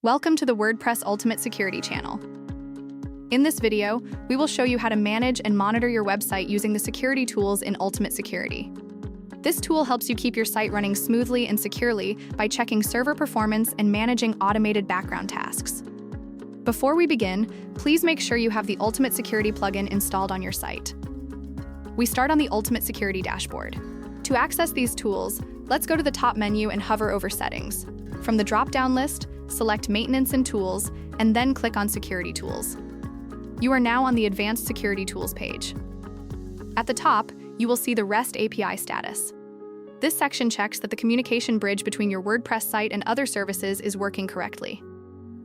Welcome to the WordPress Ultimate Security channel. In this video, we will show you how to manage and monitor your website using the security tools in Ultimate Security. This tool helps you keep your site running smoothly and securely by checking server performance and managing automated background tasks. Before we begin, please make sure you have the Ultimate Security plugin installed on your site. We start on the Ultimate Security dashboard. To access these tools, let's go to the top menu and hover over Settings. From the drop-down list, select Maintenance and Tools, and then click on Security Tools. You are now on the Advanced Security Tools page. At the top, you will see the REST API status. This section checks that the communication bridge between your WordPress site and other services is working correctly.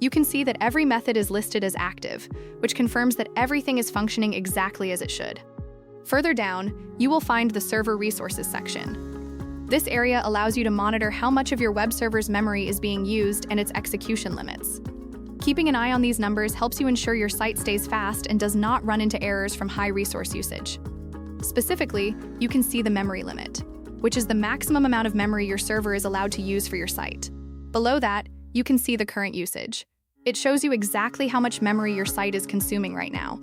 You can see that every method is listed as active, which confirms that everything is functioning exactly as it should. Further down, you will find the Server Resources section. This area allows you to monitor how much of your web server's memory is being used and its execution limits. Keeping an eye on these numbers helps you ensure your site stays fast and does not run into errors from high resource usage. Specifically, you can see the memory limit, which is the maximum amount of memory your server is allowed to use for your site. Below that, you can see the current usage. It shows you exactly how much memory your site is consuming right now.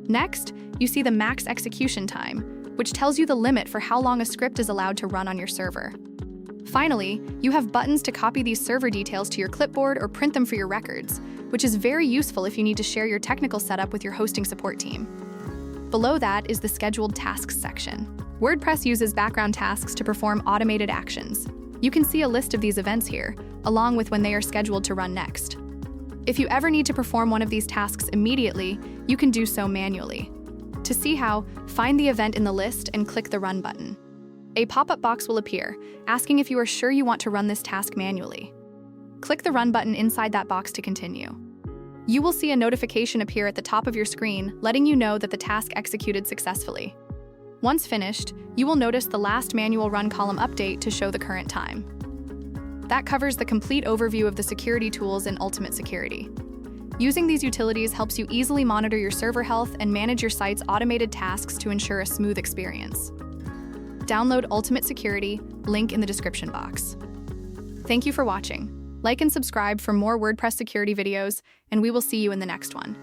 Next, you see the max execution time, which tells you the limit for how long a script is allowed to run on your server. Finally, you have buttons to copy these server details to your clipboard or print them for your records, which is very useful if you need to share your technical setup with your hosting support team. Below that is the Scheduled Tasks section. WordPress uses background tasks to perform automated actions. You can see a list of these events here, along with when they are scheduled to run next. If you ever need to perform one of these tasks immediately, you can do so manually. To see how, find the event in the list and click the Run button. A pop-up box will appear, asking if you are sure you want to run this task manually. Click the Run button inside that box to continue. You will see a notification appear at the top of your screen, letting you know that the task executed successfully. Once finished, you will notice the last manual run column update to show the current time. That covers the complete overview of the security tools in Ultimate Security. Using these utilities helps you easily monitor your server health and manage your site's automated tasks to ensure a smooth experience. Download Ultimate Security, link in the description box. Thank you for watching. Like and subscribe for more WordPress security videos, and we will see you in the next one.